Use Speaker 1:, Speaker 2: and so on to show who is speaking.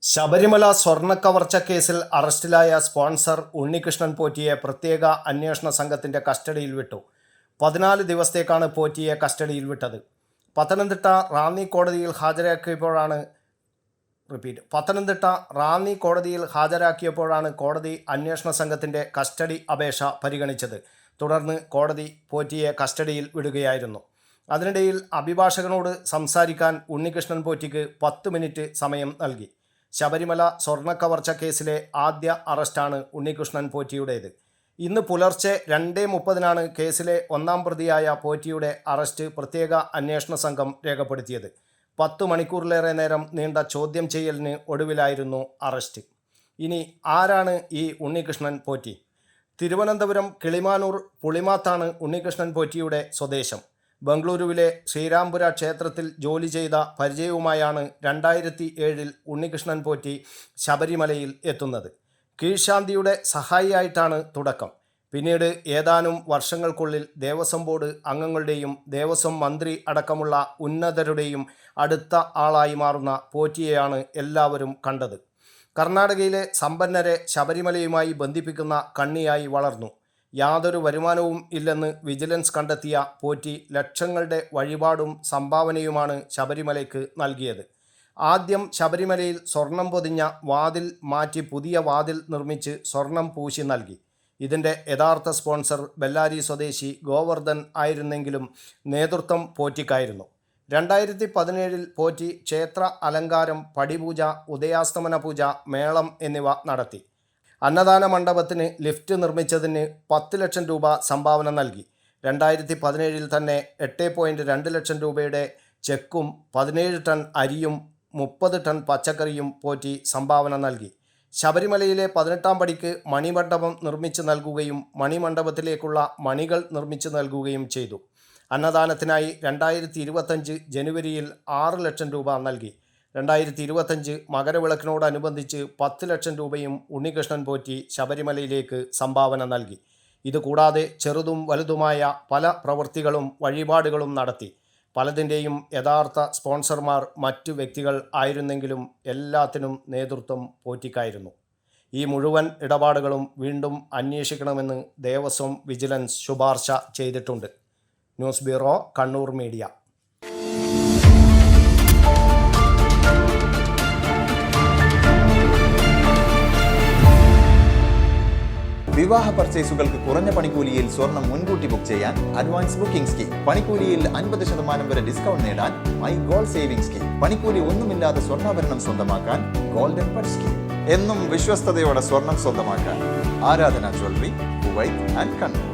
Speaker 1: ശബരിമല സ്വർണ്ണക്കവർച്ച കേസിൽ അറസ്റ്റിലായ സ്പോൺസർ ഉണ്ണികൃഷ്ണൻ പോറ്റിയെ പ്രത്യേക അന്വേഷണ സംഘത്തിന്റെ കസ്റ്റഡിയിൽ വിട്ടു. 14 ദിവസത്തേക്കാണ് പോറ്റിയെ കസ്റ്റഡിയിൽ വിട്ടത്. പത്തനംതിട്ട റാന്നി കോടതിയിൽ ഹാജരാക്കിയപ്പോഴാണ് കോടതി അന്വേഷണ സംഘത്തിന്റെ കസ്റ്റഡി അപേക്ഷ പരിഗണിച്ചത്. തുടർന്ന് കോടതി പോറ്റിയെ കസ്റ്റഡിയിൽ വിടുകയായിരുന്നു. അതിനിടയിൽ അഭിഭാഷകനോട് സംസാരിക്കാൻ ഉണ്ണികൃഷ്ണൻ പോറ്റിക്ക് 10 മിനിറ്റ് സമയം നൽകി. ശബരിമല സ്വർണ്ണക്കവർച്ച കേസിലെ ആദ്യ അറസ്റ്റാണ് ഉണ്ണികൃഷ്ണൻ പോറ്റിയുടേത്. ഇന്ന് പുലർച്ചെ 2:30 കേസിലെ 1-ാം പ്രതിയായ പോറ്റിയുടെ അറസ്റ്റ് പ്രത്യേക അന്വേഷണ സംഘം രേഖപ്പെടുത്തിയത്. 10 മണിക്കൂറിലേറെ നേരം നീണ്ട ചോദ്യം ചെയ്യലിന് ഒടുവിലായിരുന്നു അറസ്റ്റ്. ഇനി ആരാണ് ഈ ഉണ്ണികൃഷ്ണൻ പോറ്റി? തിരുവനന്തപുരം കിളിമാനൂർ പുളിമാത്താണ് ഉണ്ണികൃഷ്ണൻ പോറ്റിയുടെ സ്വദേശം. ബംഗളൂരുവിലെ ശ്രീരാംപുര ക്ഷേത്രത്തിൽ ജോലി ചെയ്ത പരിചയവുമായാണ് 2007 ഉണ്ണികൃഷ്ണൻ പോറ്റി ശബരിമലയിൽ എത്തുന്നത്. കീഴ്ശാന്തിയുടെ സഹായിയായിട്ടാണ് തുടക്കം. പിന്നീട് ഏതാനും വർഷങ്ങൾക്കുള്ളിൽ ദേവസ്വം ബോർഡ് അംഗങ്ങളുടെയും ദേവസ്വം മന്ത്രി അടക്കമുള്ള ഉന്നതരുടെയും അടുത്ത ആളായി മാറുന്ന പോറ്റിയെയാണ് എല്ലാവരും കണ്ടത്. കർണാടകയിലെ സമ്പന്നരെ ശബരിമലയുമായി ബന്ധിപ്പിക്കുന്ന കണ്ണിയായി വളർന്നു. യാതൊരു വരുമാനവും ഇല്ലെന്ന് വിജിലൻസ് കണ്ടെത്തിയ പോറ്റി ലക്ഷങ്ങളുടെ വഴിപാടും സംഭാവനയുമാണ് ശബരിമലയ്ക്ക് നൽകിയത്. ആദ്യം ശബരിമലയിൽ സ്വർണം പൊതിഞ്ഞ വാതിൽ മാറ്റി പുതിയ വാതിൽ നിർമ്മിച്ച് സ്വർണം പൂശി നൽകി. ഇതിൻ്റെ യഥാർത്ഥ സ്പോൺസർ ബെല്ലാരി സ്വദേശി ഗോവർദ്ധൻ ആയിരുന്നെങ്കിലും നേതൃത്വം പോറ്റിക്കായിരുന്നു. 2017 പോറ്റി ക്ഷേത്ര അലങ്കാരം, പടിപൂജ, ഉദയാസ്തമന പൂജ, മേളം എന്നിവ നടത്തി. അന്നദാന മണ്ഡപത്തിന് ലിഫ്റ്റ് നിർമ്മിച്ചതിന് 10 ലക്ഷം രൂപ സംഭാവന നൽകി. 2017 തന്നെ 8.2 ലക്ഷം രൂപയുടെ ചെക്കും 17 ടൺ അരിയും 30 ടൺ പച്ചക്കറിയും പോറ്റി സംഭാവന നൽകി. ശബരിമലയിലെ 18-ാം പടിക്ക് മണിമണ്ഡപം നിർമ്മിച്ച് നൽകുകയും മണിമണ്ഡപത്തിലേക്കുള്ള മണികൾ നിർമ്മിച്ച് നൽകുകയും ചെയ്തു. അന്നദാനത്തിനായി 2025 ജനുവരിയിൽ 6 ലക്ഷം രൂപ നൽകി. 2025 മകരവിളക്കിനോടനുബന്ധിച്ച് 10 ലക്ഷം രൂപയും ഉണ്ണികൃഷ്ണൻ പോറ്റി ശബരിമലയിലേക്ക് സംഭാവന നൽകി. ഇതുകൂടാതെ ചെറുതും വലുതുമായ പല പ്രവൃത്തികളും വഴിപാടുകളും നടത്തി. പലതിൻ്റെയും യഥാർത്ഥ സ്പോൺസർമാർ മറ്റു വ്യക്തികൾ ആയിരുന്നെങ്കിലും എല്ലാത്തിനും നേതൃത്വം പോറ്റിക്കായിരുന്നു. ഈ മുഴുവൻ ഇടപാടുകളും വീണ്ടും അന്വേഷിക്കണമെന്ന് ദേവസ്വം വിജിലൻസ് ശുപാർശ ചെയ്തിട്ടുണ്ട്. News bureau, Kannur media.
Speaker 2: വിവാഹ പർച്ചേസുകൾക്ക് കുറഞ്ഞ പണിക്കൂലിയിൽ സ്വർണം മുൻകൂട്ടി ബുക്ക് ചെയ്യാൻ അഡ്വാൻസ് ബുക്കിംഗ് സ്കീം. പണിക്കൂലിയിൽ 50% വരെ ഡിസ്കൗണ്ട് നേടാൻ മൈ ഗോൾഡ് സേവിംഗ് സ്കീം. പണിക്കൂലി ഒന്നുമില്ലാതെ സ്വർണ്ണാഭരണം സ്വന്തമാക്കാൻ ഗോൾഡൻ പട്ട് സ്കീം. എന്നും വിശ്വസ്തയോടെ സ്വർണം സ്വന്തമാക്കാൻ ആരാധന ജ്വല്ലറി, കുവൈറ്റ് ആൻഡ് കണ്ണൂർ.